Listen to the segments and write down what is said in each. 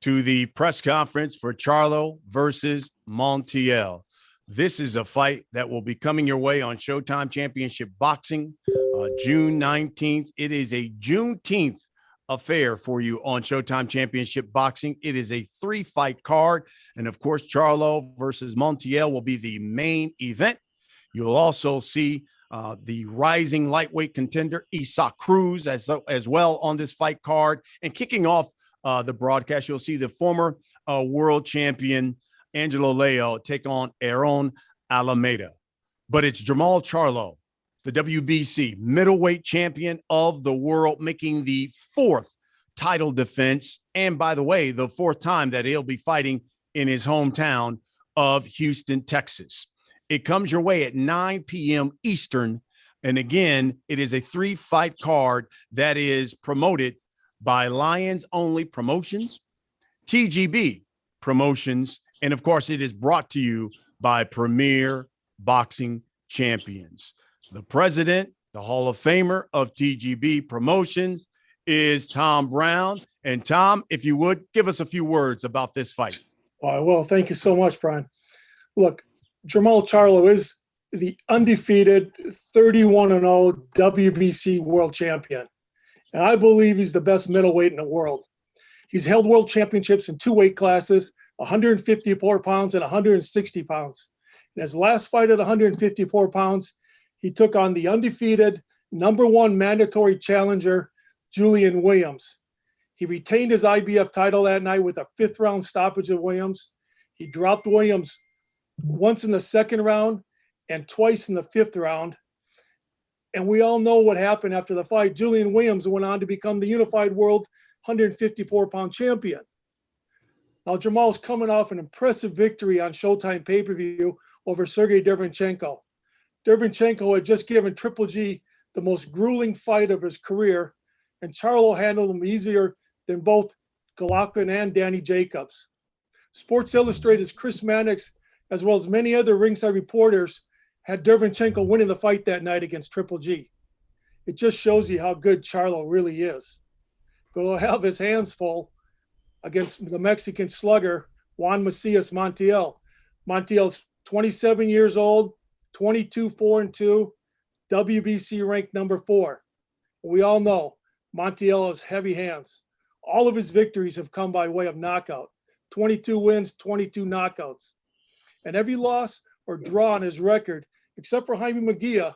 to the press conference for Charlo versus Montiel. This is a fight that will be coming your way on Showtime Championship Boxing, June 19th. It is a Juneteenth affair for you on Showtime Championship Boxing. It is a 3-fight card. And of course, Charlo versus Montiel will be the main event. You'll also see the rising lightweight contender, Isaac Cruz, as well on this fight card. And kicking off the broadcast, you'll see the former world champion, Angelo Leo, take on Aaron Alameda. But it's Jermall Charlo, the WBC middleweight champion of the world, making the 4th title defense. And by the way, the 4th time that he'll be fighting in his hometown of Houston, Texas. It comes your way at 9 p.m. Eastern. And again, it is a 3-fight card that is promoted by Lions Only Promotions, TGB Promotions, and of course, it is brought to you by Premier Boxing Champions. The president, the Hall of Famer of TGB Promotions, is Tom Brown. And Tom, if you would, give us a few words about this fight. Well, thank you so much, Brian. Look, Jermall Charlo is the undefeated 31-0 WBC world champion. And I believe he's the best middleweight in the world. He's held world championships in 2 weight classes, 154 pounds and 160 pounds. In his last fight at 154 pounds, he took on the undefeated #1 mandatory challenger, Julian Williams. He retained his IBF title that night with a 5th-round stoppage of Williams. He dropped Williams once in the 2nd round and twice in the 5th round. And we all know what happened after the fight. Julian Williams went on to become the unified world 154-pound champion. Now, Jermall's coming off an impressive victory on Showtime pay-per-view over Sergey Derevyanchenko. Derevyanchenko had just given Triple G the most grueling fight of his career, and Charlo handled him easier than both Golovkin and Danny Jacobs. Sports Illustrated's Chris Mannix, as well as many other ringside reporters, had Derevyanchenko winning the fight that night against Triple G. It just shows you how good Charlo really is. But he'll have his hands full against the Mexican slugger, Juan Montiel. Montiel's 27 years old, 22-4-2, WBC ranked #4. We all know Montiel has heavy hands. All of his victories have come by way of knockout. 22 wins, 22 knockouts. And every loss or draw on his record, except for Jaime Munguia,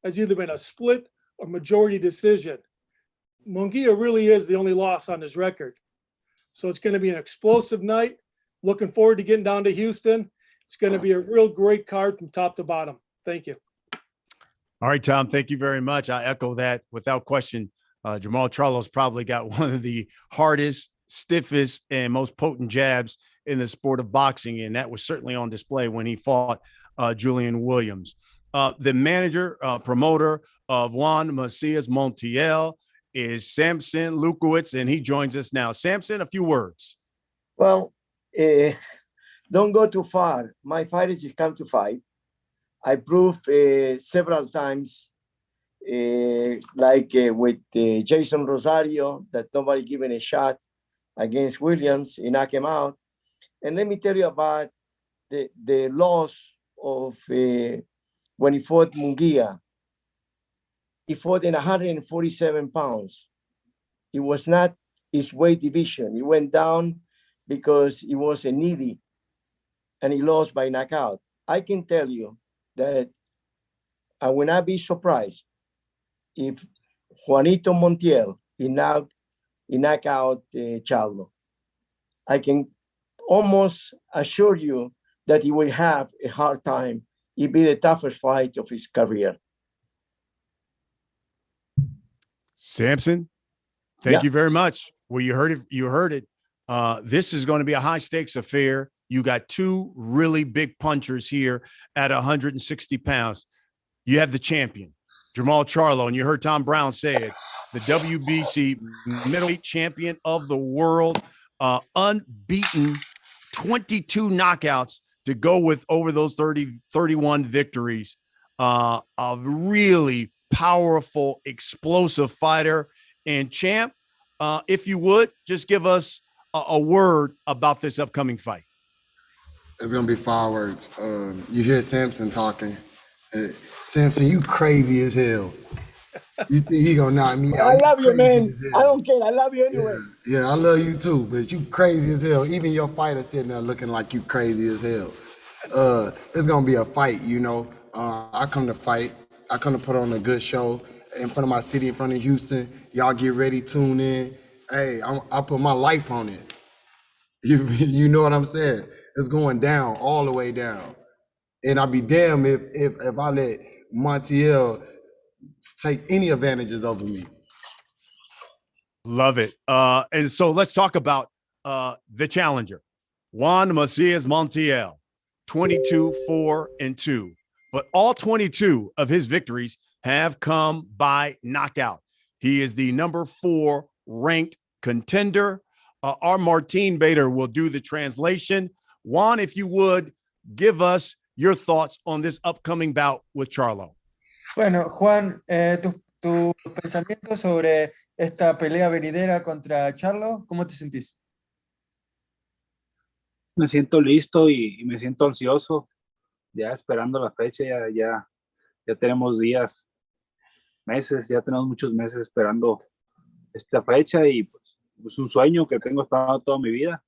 has either been a split or majority decision. Munguia really is the only loss on his record. So it's going to be an explosive night. Looking forward to getting down to Houston. It's going to be a real great card from top to bottom. Thank you. All right, Tom, thank you very much. I echo that without question. Jermall Charlo's probably got one of the hardest, stiffest, and most potent jabs in the sport of boxing, and that was certainly on display when he fought Julian Williams. The manager, promoter of Juan Montiel is Samson Lukowicz, and he joins us now. Samson, a few words. Well, don't go too far. My fighters just come to fight. I proved several times, with Jason Rosario, that nobody given a shot against Williams. He knocked him out. And let me tell you about the loss of when he fought Munguia. He fought in 147 pounds. It was not his weight division. He went down because he was a needy, and he lost by knockout. I can tell you that I will not be surprised if Juanito Montiel he knock out Charlo. I can almost assure you that he will have a hard time. It'll be the toughest fight of his career. Samson, thank you very much. Well, you heard it. You heard it. This is going to be a high stakes affair. You got 2 really big punchers here at 160 pounds. You have the champion, Jermall Charlo, and you heard Tom Brown say it, the WBC middleweight champion of the world, unbeaten, 22 knockouts to go with over those 31 victories. A really powerful, explosive fighter. And champ, if you would, just give us a word about this upcoming fight. It's gonna be fireworks. You hear Samson talking. Samson, you crazy as hell. You think he gonna knock me out? I love you, man. As hell. I don't care. I love you anyway. Yeah, I love you too, but you crazy as hell. Even your fighter sitting there looking like you crazy as hell. It's gonna be a fight, you know. I come to fight. I come to put on a good show in front of my city, in front of Houston. Y'all get ready, tune in. Hey, I put my life on it. You know what I'm saying? It's going down, all the way down. And I'll be damned if I let Montiel take any advantages over me. Love it. And so let's talk about the challenger, Juan Montiel, 22-4-2. But all 22 of his victories have come by knockout. He is the number 4 ranked contender. Our Martin Bader will do the translation. Juan, if you would, give us your thoughts on this upcoming bout with Charlo. Bueno, Juan, tus pensamientos sobre esta pelea venidera contra Charlo, ¿cómo te sentís? Me siento listo y me siento ansioso, ya esperando la fecha, ya tenemos días, meses, ya tenemos muchos meses esperando esta fecha y pues, es un sueño que tengo esperando toda mi vida.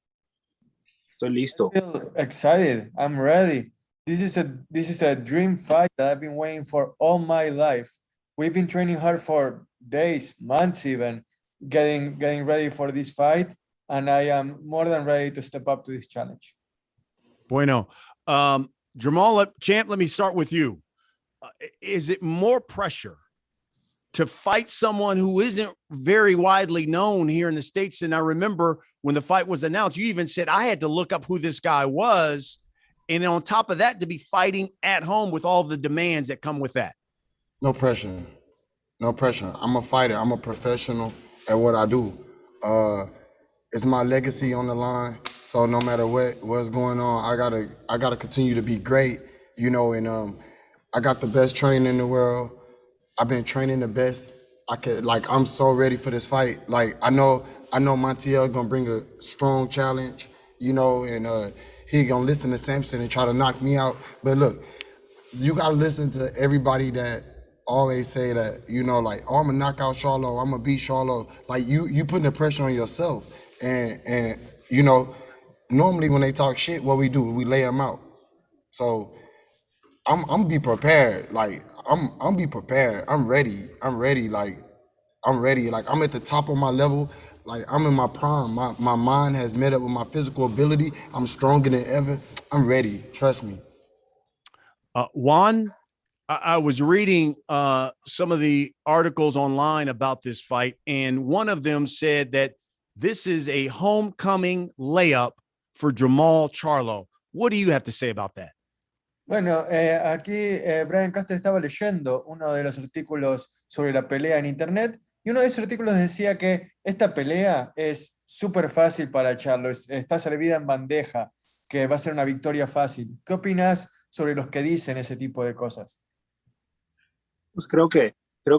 Estoy listo. I feel excited. I'm ready. This is a dream fight that I've been waiting for all my life. We've been training hard for days, months even, getting ready for this fight, and I am more than ready to step up to this challenge. Bueno. Jermall, champ, let me start with you. Is it more pressure to fight someone who isn't very widely known here in the States? And I remember when the fight was announced, you even said, I had to look up who this guy was. And on top of that, to be fighting at home with all the demands that come with that. No pressure. No pressure. I'm a fighter. I'm a professional at what I do. It's my legacy on the line. So no matter what's going on, I gotta continue to be great, you know. And I got the best trainer in the world. I've been training the best. I'm so ready for this fight. Like I know Montiel gonna bring a strong challenge, you know, and he gonna listen to Samson and try to knock me out. But look, you gotta listen to everybody that always say that, you know, like, oh, I'm gonna knock out Charlo, I'm gonna beat Charlo. Like you putting the pressure on yourself, and you know. Normally when they talk shit, what we do, we lay them out. So I'm be prepared. Like I'm be prepared. I'm ready. Like I'm ready. Like I'm at the top of my level. Like I'm in my prime. My mind has met up with my physical ability. I'm stronger than ever. I'm ready. Trust me. Juan, I was reading some of the articles online about this fight, and one of them said that this is a homecoming layup for Jermall Charlo. What do you have to say about that? Bueno, aquí Brian Castro estaba leyendo uno de los artículos sobre la pelea en internet y uno de esos artículos decía que esta pelea es súper fácil para Charlo, está servida en bandeja, que va a ser una victoria fácil. ¿Qué opinas sobre los que dicen ese tipo de cosas? Pues creo que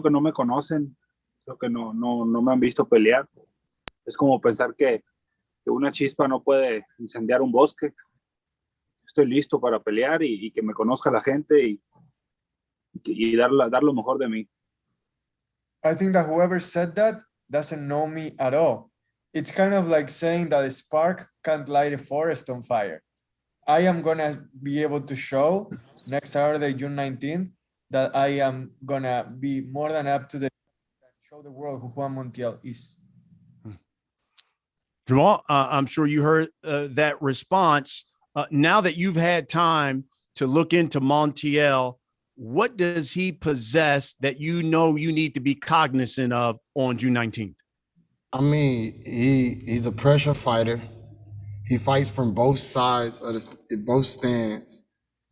no me conocen, creo que no me han visto pelear. Es como pensar que una chispa no puede incendiar un bosque. Estoy listo para pelear y que me conozca la gente y dar lo mejor de mí. I think that whoever said that doesn't know me at all. It's kind of like saying that a spark can't light a forest on fire. I am gonna be able to show next Saturday, June 19th, that I am gonna be more than up to show the world who Juan Montiel is. Jermall, I'm sure you heard that response. Now that you've had time to look into Montiel, what does he possess that you know you need to be cognizant of on June 19th? I mean, he's a pressure fighter. He fights from both sides of both stands.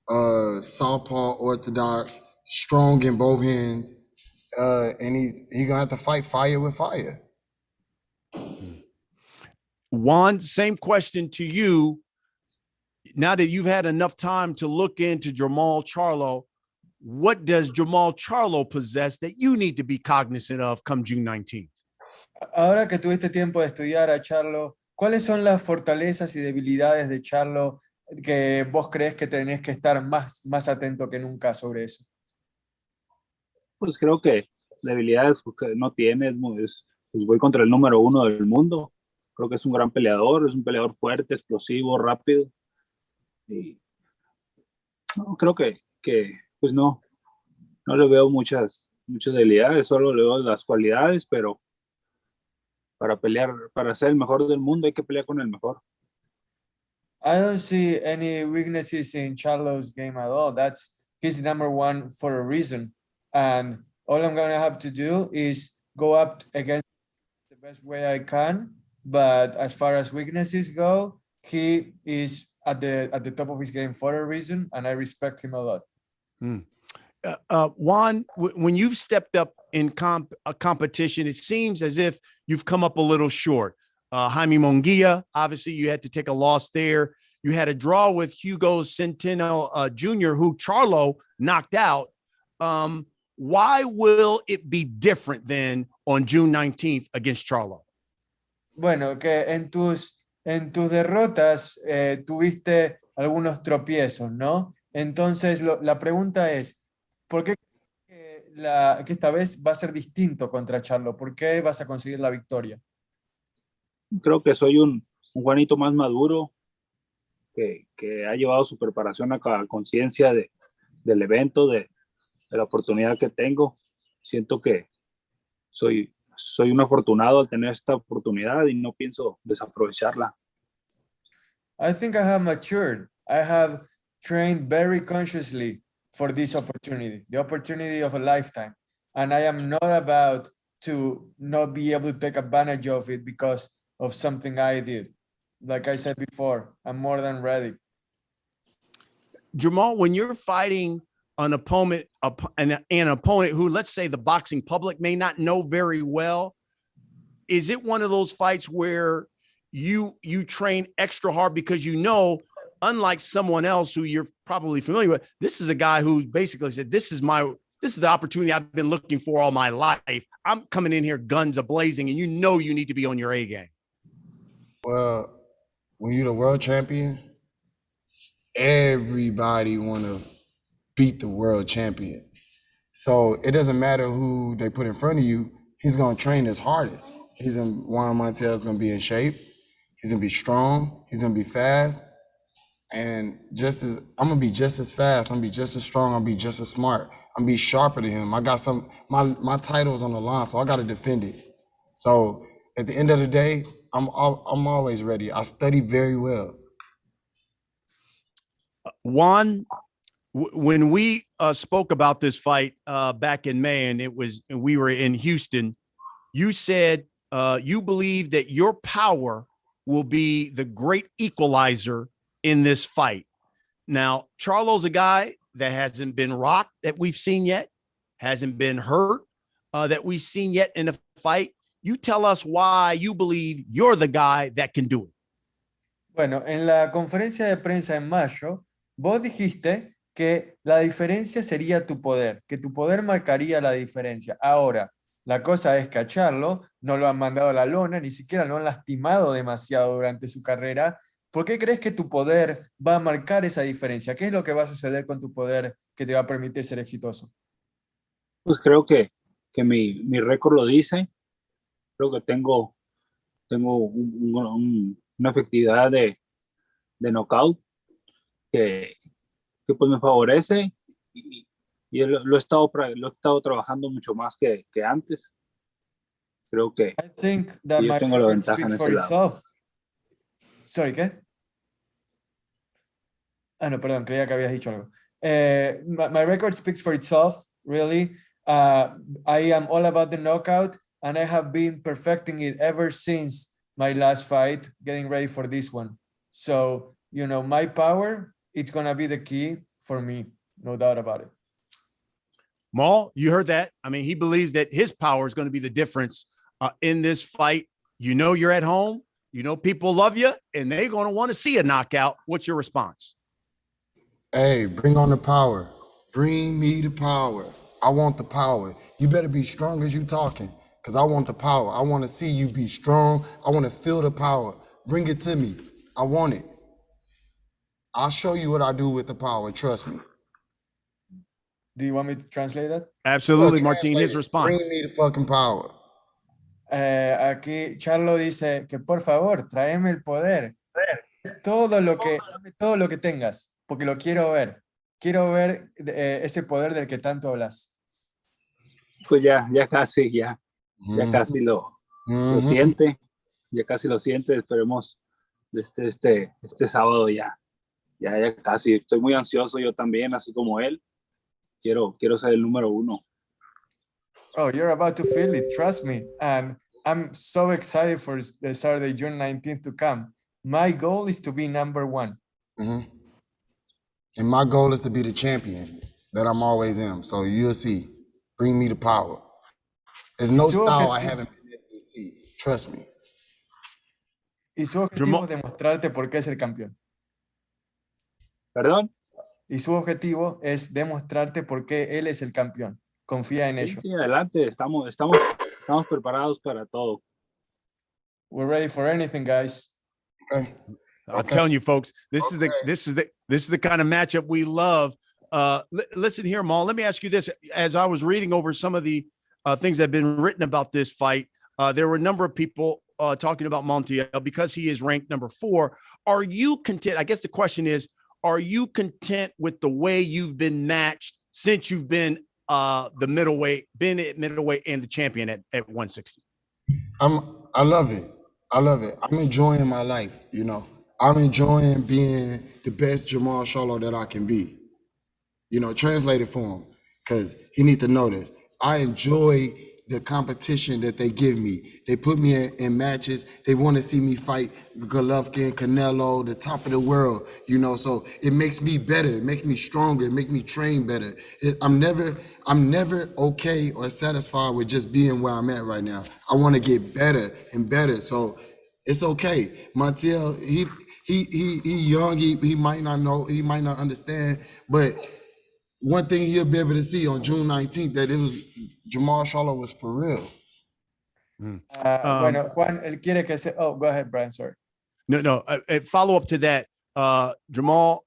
Southpaw, orthodox, strong in both hands, and he's gonna have to fight fire with fire. Juan, same question to you. Now that you've had enough time to look into Jermall Charlo, what does Jermall Charlo possess that you need to be cognizant of come June 19th? Ahora que tuviste tiempo de estudiar a Charlo, ¿cuáles son las fortalezas y debilidades de Charlo que vos crees que tenés que estar más atento que nunca sobre eso? Pues creo que debilidades que no tiene, pues voy contra el número 1 del mundo. Creo que es un gran peleador, es un peleador fuerte, explosivo, rápido. Y no, creo que pues no le veo muchas debilidades, solo le veo las cualidades, pero para pelear, para ser el mejor del mundo hay que pelear con el mejor. I don't see any weaknesses in Charlo's game at all. He's number one for a reason. And all I'm gonna have to do is go up against the best way I can. But as far as weaknesses go, he is at the top of his game for a reason, and I respect him a lot. Juan, when you've stepped up in a competition, it seems as if you've come up a little short. Jaime Munguia, obviously you had to take a loss there. You had a draw with Hugo Centeno Jr., who Charlo knocked out. Why will it be different then on June 19th against Charlo? Bueno, que en tus derrotas tuviste algunos tropiezos, ¿no? Entonces la pregunta es, ¿por qué que esta vez va a ser distinto contra Charlo? ¿Por qué vas a conseguir la victoria? Creo que soy un Juanito más maduro, que ha llevado su preparación a conciencia del evento, de la oportunidad que tengo. Siento que soy un afortunado al tener esta oportunidad y no pienso desaprovecharla. I think I have matured. I have trained very consciously for this opportunity, the opportunity of a lifetime. And I am not about to not be able to take advantage of it because of something I did. Like I said before, I'm more than ready. Jermall, when you're fighting an opponent, an opponent who, let's say, the boxing public may not know very well, is it one of those fights where you train extra hard because you know, unlike someone else who you're probably familiar with, this is a guy who basically said, this is the opportunity I've been looking for all my life. I'm coming in here guns a-blazing, and you know you need to be on your A game. Well, when you're the world champion, everybody want to beat the world champion. So it doesn't matter who they put in front of you, he's going to train his hardest. Juan Montiel is going to be in shape. He's going to be strong. He's going to be fast. And I'm going to be just as fast. I'm going to be just as strong. I'm going to be just as smart. I'm going to be sharper than him. I got my title's on the line, so I got to defend it. So at the end of the day, I'm always ready. I study very well. Juan, when we spoke about this fight back in May, and we were in Houston, you said you believe that your power will be the great equalizer in this fight. Now, Charlo's a guy that hasn't been rocked that we've seen yet, hasn't been hurt that we've seen yet in a fight. You tell us why you believe you're the guy that can do it. Bueno, en la conferencia de prensa en mayo, vos dijiste que la diferencia sería tu poder, que tu poder marcaría la diferencia. Ahora, la cosa es que a Charlo no lo han mandado a la lona, ni siquiera lo han lastimado demasiado durante su carrera. ¿Por qué crees que tu poder va a marcar esa diferencia? ¿Qué es lo que va a suceder con tu poder que te va a permitir ser exitoso? Pues creo que mi récord lo dice. Creo que tengo una efectividad de knockout que pues me favorece y lo he estado trabajando mucho más que antes. Creo que I think that yo my tengo la record ventaja en speaks for ese lado. itself. Sorry, ¿qué? Ah, no, perdón, creía que habías dicho algo. My record speaks for itself, really. I am all about the knockout, and I have been perfecting it ever since my last fight, getting ready for this one. So, my power, it's going to be the key for me, no doubt about it. Maul, you heard that. I mean, he believes that his power is going to be the difference in this fight. You know you're at home. You know people love you, and they're going to want to see a knockout. What's your response? Hey, bring on the power. Bring me the power. I want the power. You better be strong as you talking, because I want the power. I want to see you be strong. I want to feel the power. Bring it to me. I want it. I'll show you what I do with the power. Trust me. Do you want me to translate that? Absolutely, Look, Martin. His translate it. response. Bring me the fucking power. Aquí Charlo dice que por favor, tráeme el poder. Dame todo lo que tengas, porque lo quiero ver. Quiero ver ese poder del que tanto hablas. Pues ya casi, ya casi lo siente, ya casi lo siente. Esperemos este sábado ya casi. Estoy muy ansioso yo también, así como él. Quiero ser el número 1. Oh, you're about to feel it, trust me. And I'm so excited for the Saturday, June 19th to come. My goal is to be number 1. And my goal is to be the champion that I'm always am. So you'll see. Bring me the power. There's no style I haven't been able to see. Trust me. Y su objetivo es demostrarte por qué es el campeón. ¿Perdón? Y su objetivo es demostrarte por qué él es el campeón. Confía en ello. Sí, adelante. Estamos preparados para todo. We're ready for anything, guys. Okay. I'm telling you, folks, this is the kind of matchup we love. Listen here, Maul. Let me ask you this: as I was reading over some of the things that have been written about this fight, there were a number of people talking about Montiel because he is ranked number 4. Are you content? I guess the question is, are you content with the way you've been matched since you've been the middleweight, been at middleweight and the champion at 160? I love it. I'm enjoying my life, you know. I'm enjoying being the best Jermall Charlo that I can be. You know, translate it for him, because he needs to know this. I enjoy the competition that they give me. They put me in matches. They want to see me fight Golovkin, Canelo, the top of the world, you know, so it makes me better, it makes me stronger, it makes me train better. I'm never okay or satisfied with just being where I'm at right now. I want to get better and better, so it's okay. Montiel, he young, he might not know, he might not understand, but one thing he'll be able to see on June 19th, that it was Jermall Charlo was for real. Bueno, Juan, él quiere que se... Oh, go ahead, Brian, sorry. No. Follow up to that, Jermall,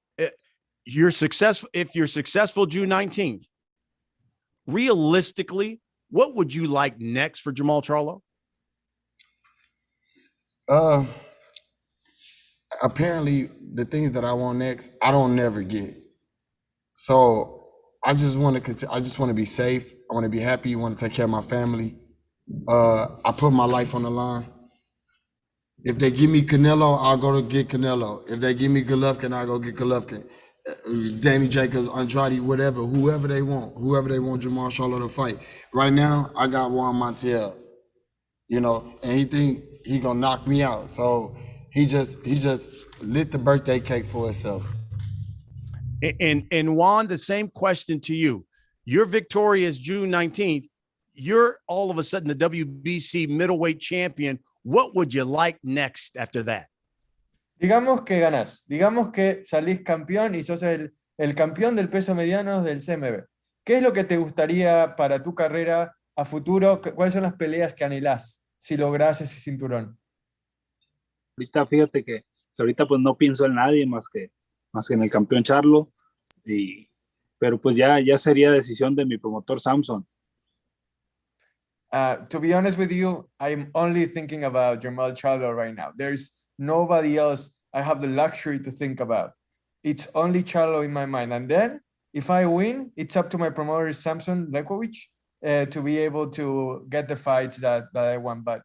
you're successful. If you're successful June 19th, realistically, what would you like next for Jermall Charlo? Apparently, the things that I want next, I don't never get. So I just want to continue. I just want to be safe. I want to be happy. I want to take care of my family. I put my life on the line. If they give me Canelo, I'll go to get Canelo. If they give me Golovkin, I'll go get Golovkin. Danny Jacobs, Andrade, whoever they want Jermall Charlo to fight. Right now, I got Juan Montiel, you know, and he think he gonna knock me out. So he just lit the birthday cake for himself. And Juan, the same question to you. You're victorious June 19th. You're all of a sudden the WBC middleweight champion. What would you like next after that? Digamos que ganás, digamos que salís campeón y sos el campeón del peso mediano del CMB. ¿Qué es lo que te gustaría para tu carrera a futuro? ¿Cuáles son las peleas que anhelás si lográs ese cinturón? Ahorita fíjate que ahorita pues no pienso en nadie más que en el campeón Charlo, pero pues ya sería decisión de mi promotor Samson. To be honest with you, I'm only thinking about Jermall Charlo right now. There's nobody else I have the luxury to think about. It's only Charlo in my mind. And then if I win, it's up to my promoter Samson Lekovic to be able to get the fights that I want. But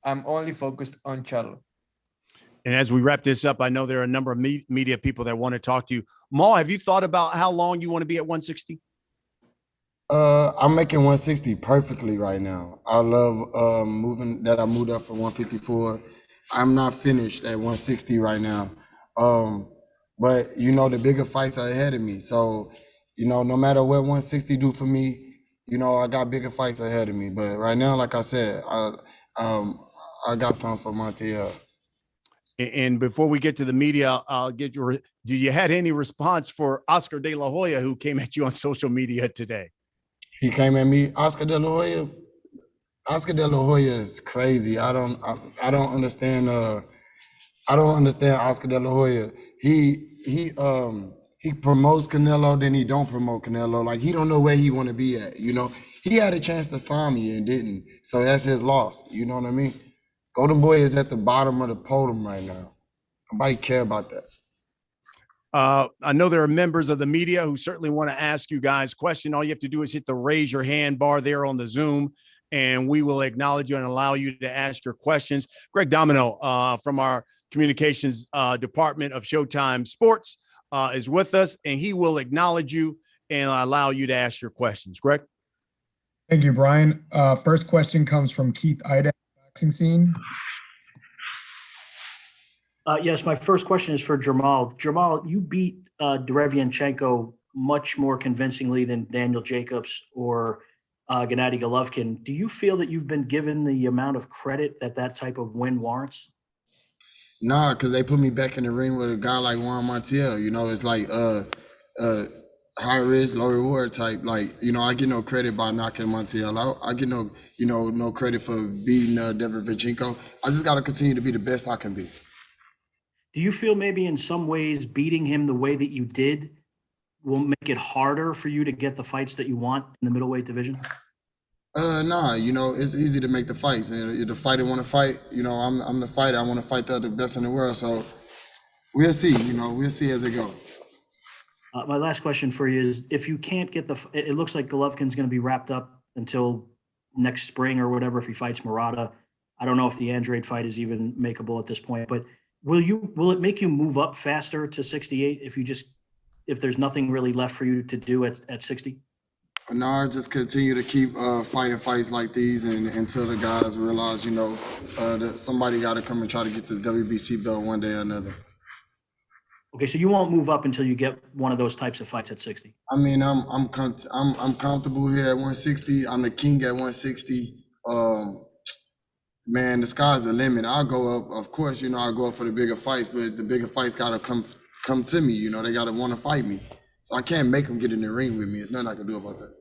I'm only focused on Charlo. And as we wrap this up, I know there are a number of media people that want to talk to you. Maul, have you thought about how long you want to be at 160? I'm making 160 perfectly right now. I love moving that I moved up from 154. I'm not finished at 160 right now. But, you know, the bigger fights are ahead of me. So, you know, no matter what 160 do for me, you know, I got bigger fights ahead of me. But right now, like I said, I got something for Montiel. And before we get to the media, I'll get your. Do you had any response for Oscar De La Hoya, who came at you on social media today? He came at me. Oscar De La Hoya. Oscar De La Hoya is crazy. I don't understand I don't understand Oscar De La Hoya. He promotes Canelo, then he don't promote Canelo. Like he don't know where he want to be at. You know, he had a chance to sign me and didn't. So that's his loss. You know what I mean? Golden Boy is at the bottom of the podium right now. Nobody care about that. I know there are members of the media who certainly want to ask you guys questions. All you have to do is hit the raise your hand bar there on the Zoom, and we will acknowledge you and allow you to ask your questions. Greg Domino from our communications department of Showtime Sports is with us, and he will acknowledge you and allow you to ask your questions. Greg? Thank you, Brian. First question comes from Keith Ida, boxing scene. Yes, my first question is for Jermall. Jermall, you beat Derevianchenko much more convincingly than Daniel Jacobs or Gennady Golovkin. Do you feel that you've been given the amount of credit that that type of win warrants? Nah, because they put me back in the ring with a guy like Juan Montiel. You know, it's like high risk, low reward type. Like, you know, I get no credit by knocking Montiel out. I get no credit for beating Derevianchenko. I just got to continue to be the best I can be. Do you feel maybe in some ways beating him the way that you did will make it harder for you to get the fights that you want in the middleweight division? Nah, you know, it's easy to make the fights. And the fighter want to fight, you know, I'm the fighter. I want to fight the best in the world. So we'll see, you know, we'll see as it goes. My last question for you is, if you can't get it looks like Golovkin's going to be wrapped up until next spring or whatever if he fights Murata. I don't know if the Andrade fight is even makeable at this point, but will it make you move up faster to 68 if there's nothing really left for you to do at 60? No, just continue to keep fighting fights like these and until the guys realize, you know, that somebody got to come and try to get this WBC belt one day or another. Okay, so you won't move up until you get one of those types of fights at 60. I mean, I'm comfortable here at 160. I'm the king at 160. Man, the sky's the limit. I'll go up. Of course, you know, I'll go up for the bigger fights, but the bigger fights got to come to me. You know, they got to want to fight me. So I can't make them get in the ring with me. There's nothing I can do about that.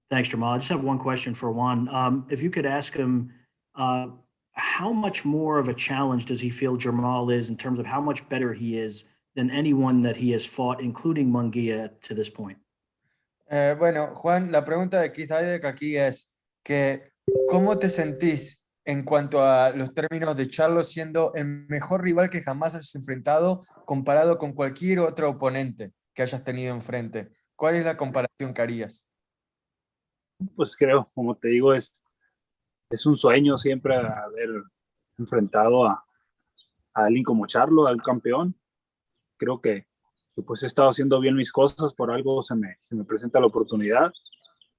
Thanks, Jermall. I just have one question for Juan. If you could ask him, how much more of a challenge does he feel Jermall is in terms of how much better he is than anyone that he has fought, including Munguia, to this point? Bueno, Juan, la pregunta de Keith Idek aquí es que ¿cómo te sentís en cuanto a los términos de Charlo siendo el mejor rival que jamás has enfrentado comparado con cualquier otro oponente que hayas tenido enfrente? ¿Cuál es la comparación que harías? Pues creo, como te digo, es un sueño siempre haber enfrentado a alguien como Charlo, al campeón. Creo que pues he estado haciendo bien mis cosas, por algo se me presenta la oportunidad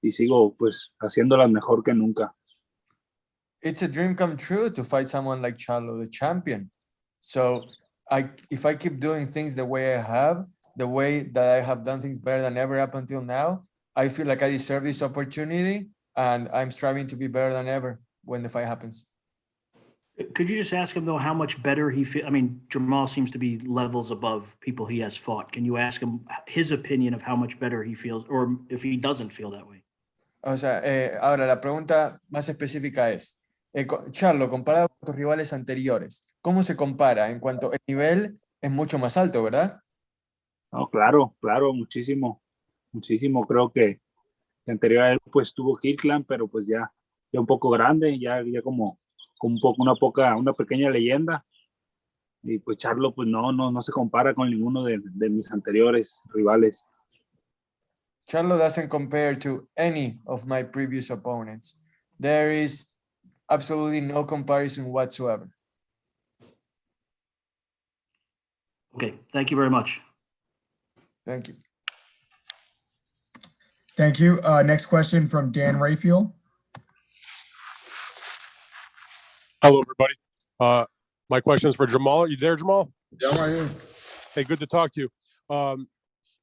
y sigo pues haciéndolas mejor que nunca. It's a dream come true to fight someone like Charlo, the champion. So if I keep doing things the way I have, the way that I have done things better than ever up until now, I feel like I deserve this opportunity and I'm striving to be better than ever when the fight happens. Could you just ask him, though, how much better he feels? I mean, Jermall seems to be levels above people he has fought. Can you ask him his opinion of how much better he feels, or if he doesn't feel that way? O sea, ahora la pregunta más específica es, Charlo, comparado con tus rivales anteriores, ¿cómo se compara en cuanto el nivel es mucho más alto, verdad? No, claro, muchísimo. Creo que anterior a él pues tuvo Kirkland, pero pues ya un poco grande, ya como una pequeña leyenda. Y pues Charlo pues no se compara con ninguno de mis anteriores rivales. Charlo doesn't compare to any of my previous opponents. There is absolutely no comparison whatsoever. Okay, thank you very much. Thank you. Thank you. Next question from Dan Rayfield. Hello, everybody. My question is for Jermall. Are you there, Jermall? Yeah, I'm right here. Hey, good to talk to you.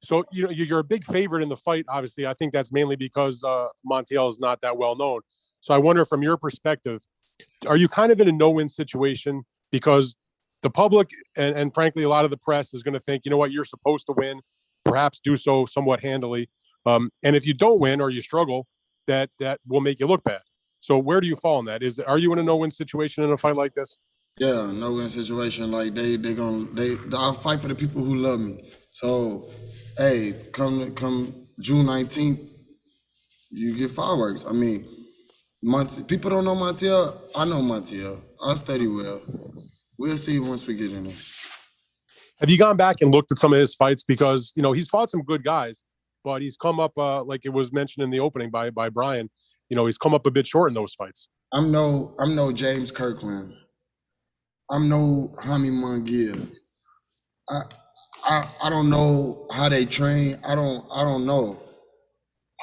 So, you know, you're a big favorite in the fight, obviously. I think that's mainly because Montiel is not that well known. So I wonder, from your perspective, are you kind of in a no-win situation? Because the public and frankly, a lot of the press is going to think, you know what, you're supposed to win, perhaps do so somewhat handily. And if you don't win or you struggle, that will make you look bad. So where do you fall in that? Are you in a no-win situation in a fight like this? Yeah, no win situation. Like I'll fight for the people who love me. So, hey, come June 19th, you get fireworks. I mean, people don't know Montiel. I know Montiel. I study well. We'll see once we get in there. Have you gone back and looked at some of his fights? Because, he's fought some good guys, but he's come up, like it was mentioned in the opening by Brian, he's come up a bit short in those fights. I'm no James Kirkland. I'm no Hami Munguia. I don't know how they train. I don't know.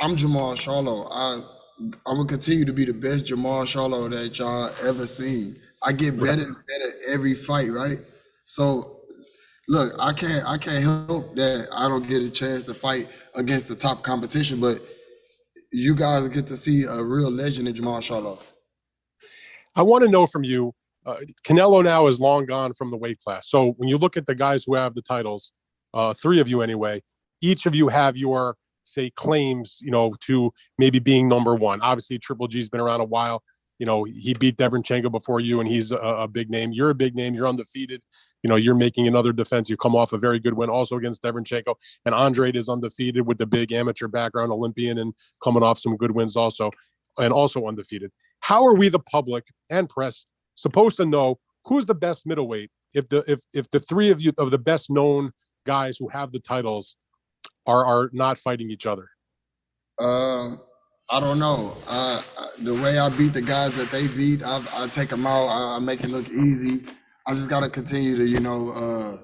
I'm Jermall Charlo. I'm gonna continue to be the best Jermall Charlo that y'all ever seen. I get better and better every fight, right? So look, I can't help that I don't get a chance to fight against the top competition, but you guys get to see a real legend in Jermall Charlo. I want to know from you, Canelo now is long gone from the weight class. So when you look at the guys who have the titles, three of you anyway, each of you have your, say, claims, to maybe being number one. Obviously, Triple G's been around a while. He beat Deverenchenko before you, and he's a big name. You're a big name. You're undefeated. You're making another defense. You come off a very good win also against Deverenchenko. And Andrade is undefeated with the big amateur background, Olympian, and coming off some good wins also, and also undefeated. How are we, the public and press, supposed to know who's the best middleweight if the three of you, of the best known guys who have the titles, are not fighting each other? I don't know. The way I beat the guys that they beat, I take them out. I make it look easy. I just gotta continue to,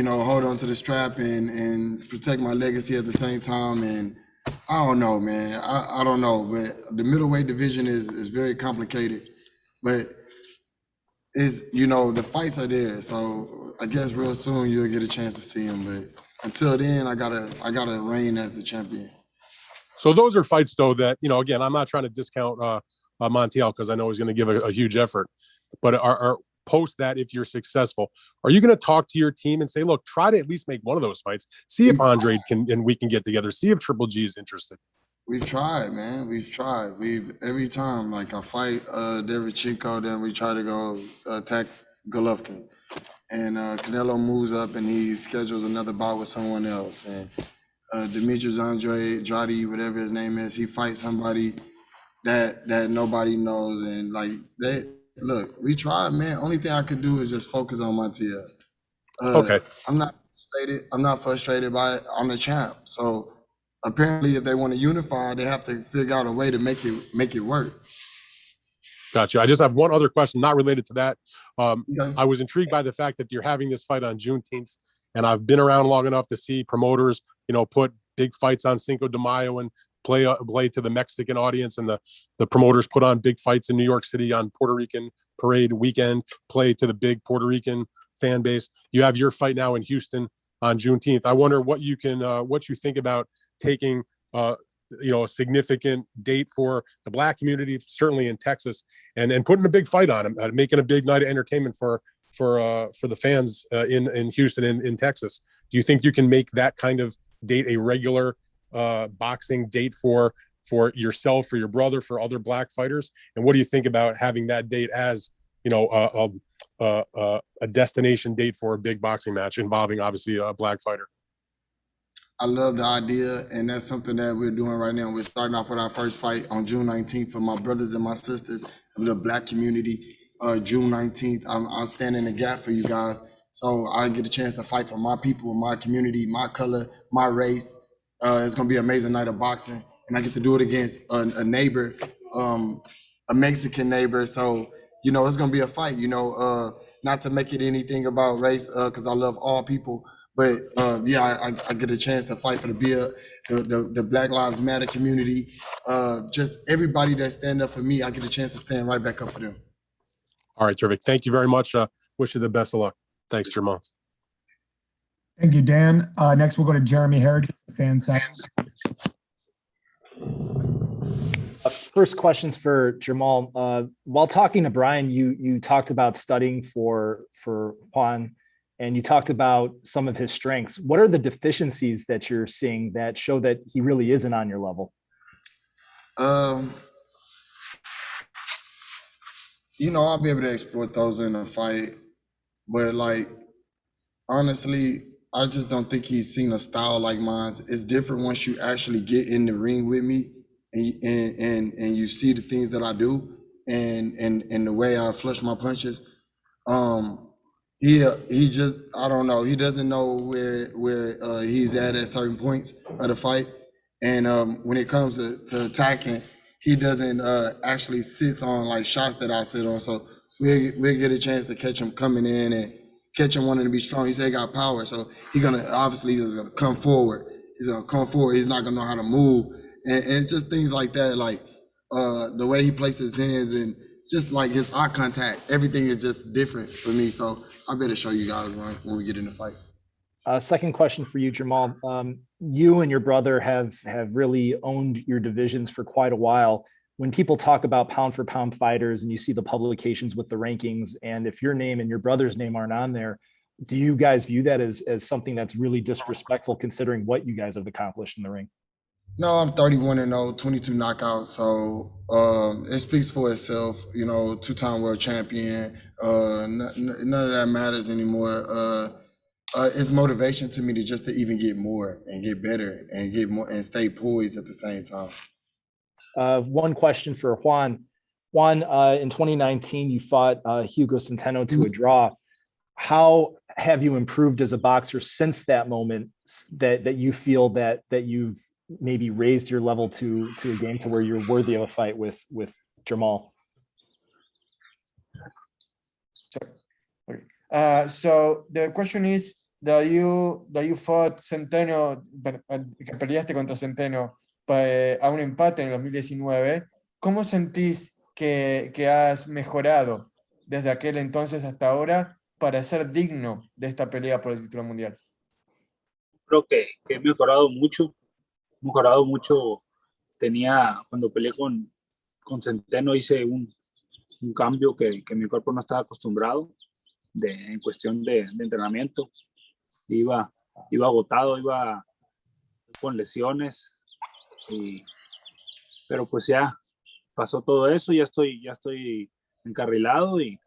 hold on to the strap and protect my legacy at the same time. And I don't know, man. I don't know, but the middleweight division is very complicated. But the fights are there, so I guess real soon you'll get a chance to see them. But until then, I gotta reign as the champion. So those are fights, though, that, again, I'm not trying to discount Montiel because I know he's going to give a huge effort. But are post that, if you're successful, are you going to talk to your team and say, look, try to at least make one of those fights, see if Andrade can and we can get together, see if Triple G is interested? We've tried, man. We've tried. Every time, like I fight Deverenchenko, then we try to go attack Golovkin. And Canelo moves up and he schedules another bout with someone else. And Demetrius Andrade, whatever his name is, he fights somebody that nobody knows. And look, we tried, man. Only thing I could do is just focus on Montiel. Okay. I'm not frustrated by it. I'm the champ. So apparently if they want to unify, they have to figure out a way to make it work. Gotcha. I just have one other question, not related to that. Okay. I was intrigued by the fact that you're having this fight on Juneteenth, and I've been around long enough to see promoters, put big fights on Cinco de Mayo and play to the Mexican audience, and the promoters put on big fights in New York City on Puerto Rican Parade weekend, play to the big Puerto Rican fan base. You have your fight now in Houston on Juneteenth. I wonder what you think about taking a significant date for the Black community, certainly in Texas, and putting a big fight on them, making a big night of entertainment for the fans in Houston and in Texas. Do you think you can make that kind of date a regular boxing date for yourself, for your brother, for other Black fighters? And what do you think about having that date as a destination date for a big boxing match involving obviously a Black fighter? I love the idea, and that's something that we're doing right now. We're starting off with our first fight on June 19th for my brothers and my sisters of the Black community. June 19th, I'll stand in the gap for you guys. So I get a chance to fight for my people, my community, my color, my race. It's gonna be an amazing night of boxing, and I get to do it against a neighbor, a Mexican neighbor. So it's gonna be a fight. Not to make it anything about race, because I love all people. But I get a chance to fight for the Black Lives Matter community. Just everybody that stand up for me, I get a chance to stand right back up for them. All right, terrific. Thank you very much. Wish you the best of luck. Thanks, Jermall. Thank you, Dan. Next, we'll go to Jeremy Heritage, fan side. First questions for Jermall. While talking to Brian, you talked about studying for Juan, and you talked about some of his strengths. What are the deficiencies that you're seeing that show that he really isn't on your level? I'll be able to exploit those in a fight, but like honestly, I just don't think he's seen a style like mine. It's different once you actually get in the ring with me and you see the things that I do and the way I flush my punches. Um, he just I don't know. He doesn't know where he's at certain points of the fight, and when it comes to attacking, he doesn't actually sits on like shots that I sit on. So we get a chance to catch him coming in and catch him wanting to be strong. He said he got power, so he's gonna come forward. He's gonna come forward. He's not gonna know how to move, and it's just things like that, like the way he places his hands and just like his eye contact. Everything is just different for me. So I better show you guys when we get in the fight. Second question for you, Jermall. You and your brother have really owned your divisions for quite a while. When people talk about pound for pound fighters and you see the publications with the rankings, and if your name and your brother's name aren't on there, do you guys view that as something that's really disrespectful considering what you guys have accomplished in the ring? No, I'm 31-0, 22 knockouts. So it speaks for itself. Two-time world champion. None of that matters anymore. It's motivation to me to even get more and get better and get more and stay poised at the same time. One question for Juan. Juan, in 2019, you fought Hugo Centeno to a draw. How have you improved as a boxer since that moment that you feel that you've maybe raised your level to a game to where you're worthy of a fight with Jermall? So the question is that you fought Centeno, que peleaste contra Centeno a un empate en el 2019. ¿Cómo sentís que has mejorado desde aquel entonces hasta ahora para ser digno de esta pelea por el título mundial? Creo que he mejorado mucho. Cuando peleé con Centeno hice un cambio que mi cuerpo no estaba acostumbrado en cuestión de entrenamiento. Iba agotado, iba con lesiones, pero pues ya pasó todo eso, ya estoy encarrilado y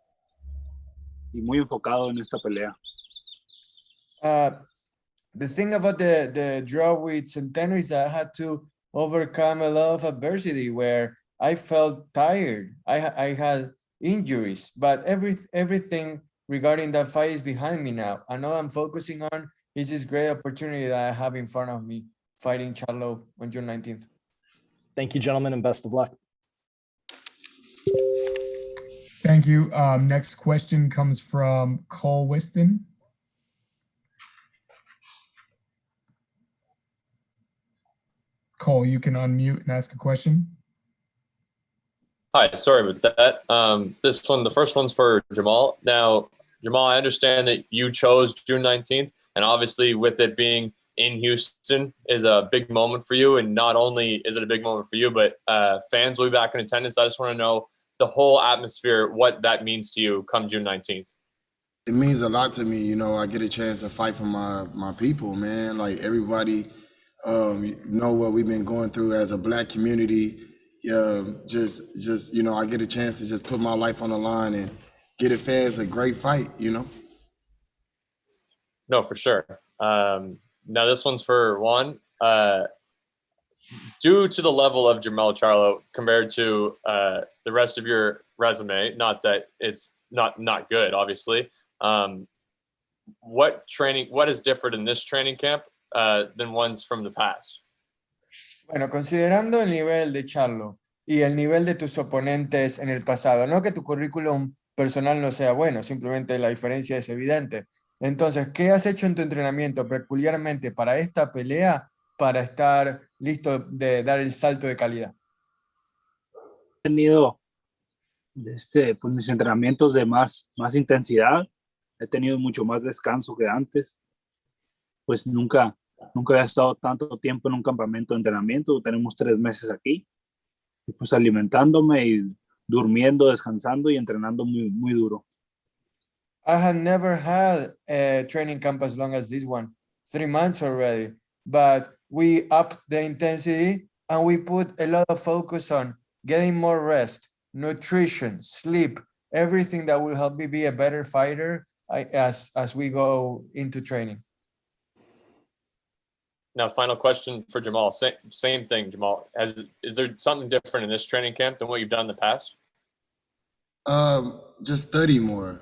muy enfocado en esta pelea. The thing about the draw with Centeno is that I had to overcome a lot of adversity where I felt tired. I had injuries, but everything regarding that fight is behind me now. And all I'm focusing on is this great opportunity that I have in front of me, fighting Charlo on June 19th. Thank you, gentlemen, and best of luck. Thank you. Next question comes from Cole Whiston. Cole, you can unmute and ask a question. Hi, sorry about that. The first one's for Jermall. Now, Jermall, I understand that you chose June 19th, and obviously with it being in Houston is a big moment for you. And not only is it a big moment for you, but fans will be back in attendance. I just want to know the whole atmosphere, what that means to you come June 19th. It means a lot to me. I get a chance to fight for my people, man. Like everybody, what we've been going through as a Black community. Just I get a chance to just put my life on the line and get a fans a great fight. No, for sure. Now this one's for Juan. Due to the level of Jermall Charlo compared to the rest of your resume, not that it's not good, obviously. What is different in this training camp than ones from the past? Bueno, considerando el nivel de Charlo y el nivel de tus oponentes en el pasado, no que tu currículum personal no sea bueno, simplemente la diferencia es evidente. Entonces, ¿qué has hecho en tu entrenamiento peculiarmente para esta pelea para estar listo de dar el salto de calidad? He tenido mis entrenamientos de más intensidad, he tenido mucho más descanso que antes, pues nunca había estado tanto tiempo en un campamento de entrenamiento. Tenemos 3 meses aquí, y pues alimentándome y durmiendo, descansando y entrenando muy duro. I had never had a training camp as long as this one, 3 months already, but we upped the intensity and we put a lot of focus on getting more rest, nutrition, sleep, everything that will help me be a better fighter as we go into training. Now, final question for Jermall. Same thing, Jermall. Is there something different in this training camp than what you've done in the past? Just study more,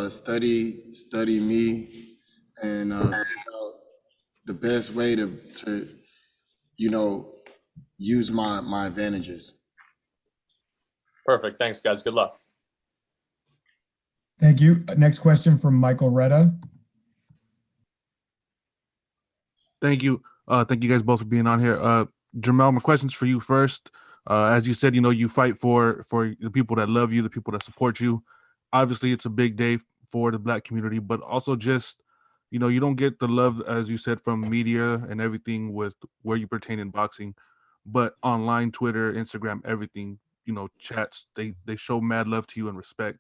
study me, and the best way to use my advantages. Perfect. Thanks, guys. Good luck. Thank you. Next question from Michael Retta. Thank you. Thank you guys both for being on here. Jermall, my question's for you first. As you said, you fight for the people that love you, the people that support you. Obviously, it's a big day for the Black community, but also just, you don't get the love, as you said, from media and everything with where you pertain in boxing, but online, Twitter, Instagram, everything, chats, they show mad love to you and respect.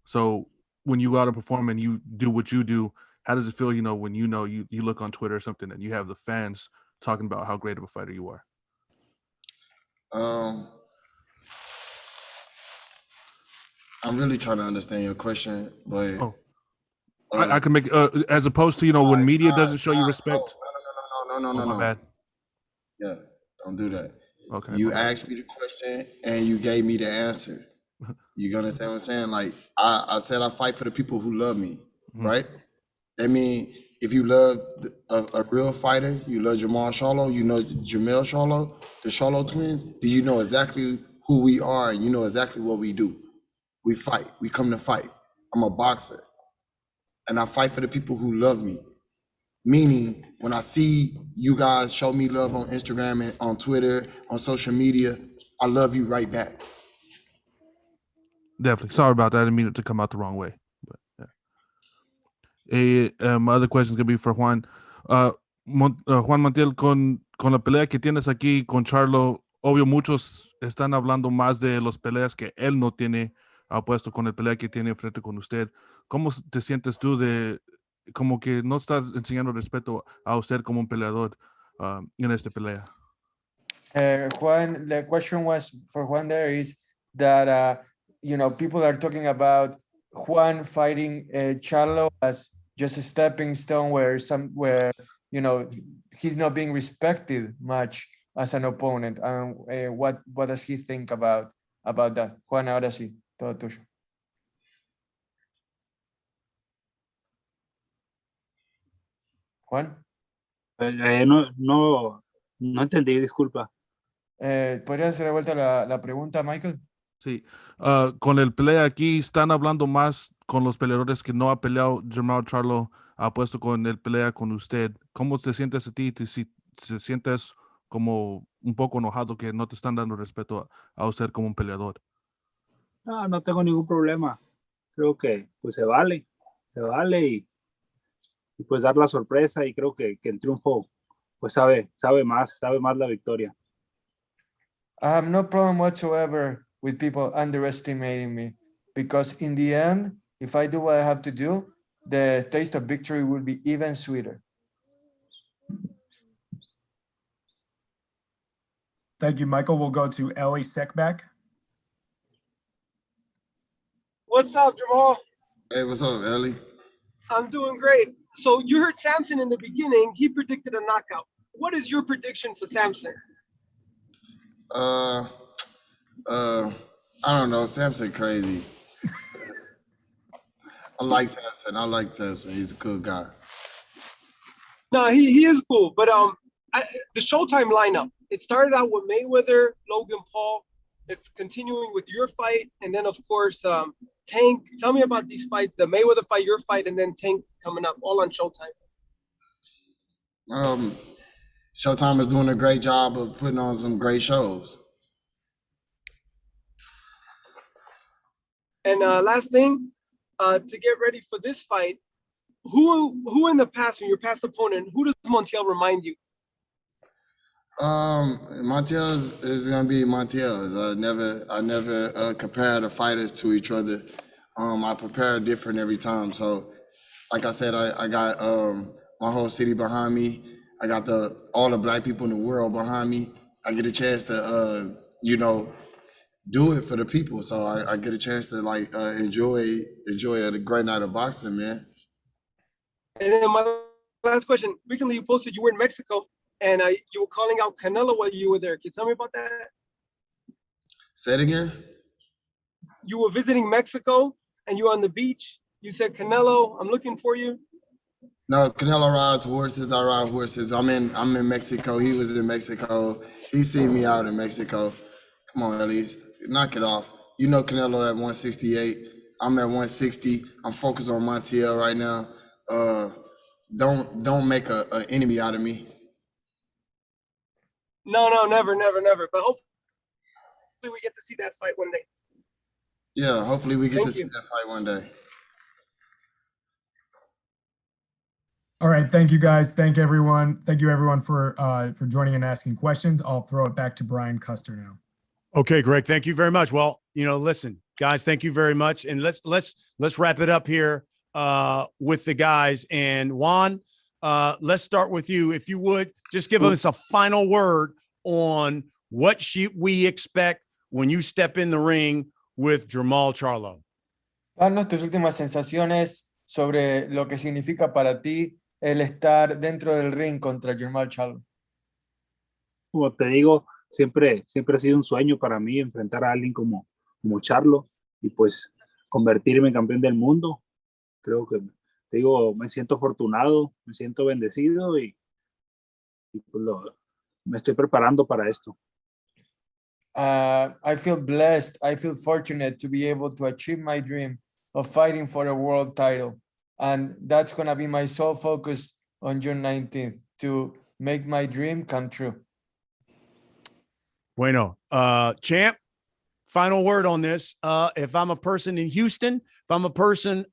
So when you go out and perform and you do what you do, how does it feel, when you look on Twitter or something and you have the fans talking about how great of a fighter you are? I'm really trying to understand your question, but I can make as opposed to when media doesn't show you respect. No. My bad. Yeah, don't do that. Okay. You asked me the question and you gave me the answer. You understand what I'm saying? Like I said, I fight for the people who love me, right? I mean, if you love a real fighter, you love Jermall Charlo, Jermall Charlo, the Charlo twins, do you know exactly who we are and you know exactly what we do? We fight. We come to fight. I'm a boxer. And I fight for the people who love me. Meaning, when I see you guys show me love on Instagram and on Twitter, on social media, I love you right back. Definitely. Sorry about that. I didn't mean it to come out the wrong way. But yeah. My other question is going to be for Juan. Juan Montiel, con la pelea que tienes aquí con Charlo, obvio muchos están hablando más de las peleas que él no tiene puesto con el pelea que tiene frente con usted. ¿Cómo te sientes tú de como que no estás enseñando respeto a usted como un peleador en esta pelea? Juan, the question was for Juan there is that, people are talking about Juan fighting Charlo as just a stepping stone where he's not being respected much as an opponent. What does he think about that? Juan, ahora sí, todo tuyo. Juan? No entendí, disculpa. ¿Podrías hacer de vuelta la pregunta, Michael? Sí. Con el pelea aquí, están hablando más con los peleadores que no ha peleado Jermall Charlo, ha puesto con el pelea con usted. ¿Cómo te sientes a ti? Si te sientes como un poco enojado que no te están dando respeto a usted como un peleador. No tengo ningún problema. Creo que pues se vale y pues dar la sorpresa, y creo que el triunfo pues sabe más la victoria. I have no problem whatsoever with people underestimating me, because in the end, if I do what I have to do, the taste of victory will be even sweeter. Thank you, Michael. We'll go to Ellie Sekback. What's up, Jermall? Hey, what's up, Ellie? I'm doing great. So you heard Samson in the beginning. He predicted a knockout. What is your prediction for Samson? I don't know. Samson crazy. I like Samson. He's a cool guy. No, he is cool. But the Showtime lineup, it started out with Mayweather, Logan Paul. It's continuing with your fight. And then, of course, Tank. Tell me about these fights, the Mayweather fight, your fight, and then Tank coming up, all on Showtime. Showtime is doing a great job of putting on some great shows. And last thing, to get ready for this fight, who in the past, from your past opponent, who does Montiel remind you? Montiel is gonna be Montiel. I never compare the fighters to each other. I prepare different every time. So, like I said, I got my whole city behind me. I got all the Black people in the world behind me. I get a chance to do it for the people. So I get a chance to like enjoy a great night of boxing, man. And then my last question: recently, you posted you were in Mexico, and you were calling out Canelo while you were there. Can you tell me about that? Say it again. You were visiting Mexico, and you were on the beach. You said, "Canelo, I'm looking for you." No, Canelo rides horses. I ride horses. I'm in Mexico. He was in Mexico. He seen me out in Mexico. Come on, at least knock it off. You know Canelo at 168. I'm at 160. I'm focused on Montiel right now. Don't make a enemy out of me. No, never, never, never. But hopefully, we get to see that fight one day. Yeah, hopefully we get Thank to see you. that fight one day. All right, thank you guys. Thank you everyone for joining and asking questions. I'll throw it back to Brian Custer now. Okay, Greg, thank you very much. Well, listen, guys, thank you very much. And let's wrap it up here with the guys. And Juan, let's start with you. If you would, just give us a final word on what we expect when you step in the ring with Jermall Charlo. Danos tus últimas sensaciones sobre lo que significa para ti el estar dentro del ring contra Jermall Charlo. Como te digo, siempre ha sido un sueño para mí enfrentar a alguien como Charlo y pues convertirme en campeón del mundo. Creo que, te digo, me siento afortunado, me siento bendecido y pues me estoy preparando para esto. I feel blessed. I feel fortunate to be able to achieve my dream of fighting for a world title. And that's going to be my sole focus on June 19th, to make my dream come true. Bueno, champ, final word on this. If I'm a person in Houston, if I'm a person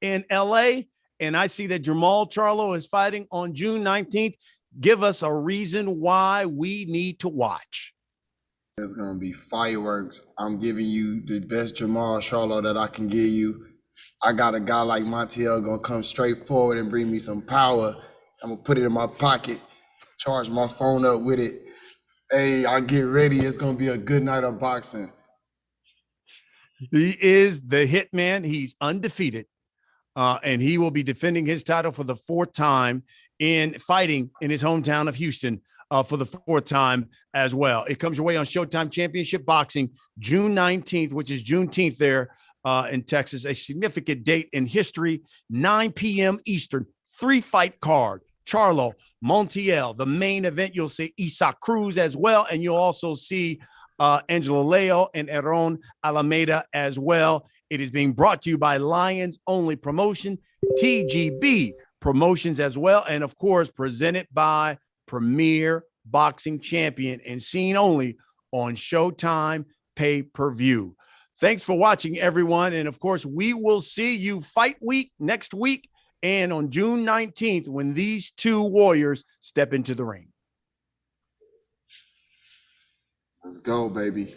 in LA, and I see that Jermall Charlo is fighting on June 19th, give us a reason why we need to watch. It's going to be fireworks. I'm giving you the best Jermall Charlo that I can give you. I got a guy like Montiel going to come straight forward and bring me some power. I'm going to put it in my pocket, charge my phone up with it. Hey, I get ready. It's going to be a good night of boxing. He is the hitman. He's undefeated. And he will be defending his title for the fourth time in fighting in his hometown of Houston for the fourth time as well. It comes your way on Showtime Championship Boxing, June 19th, which is Juneteenth there in Texas, a significant date in history, 9 p.m. Eastern, 3-fight card. Charlo, Montiel, the main event. You'll see Isaac Cruz as well, and you'll also see Angelo Leo and Aaron Alameda as well. It is being brought to you by Lions Only Promotion, TGB Promotions as well, and of course presented by Premier Boxing Champion and seen only on Showtime pay-per-view. Thanks for watching, everyone, and of course we will see you fight week next week and on June 19th when these two warriors step into the ring. Let's go, baby.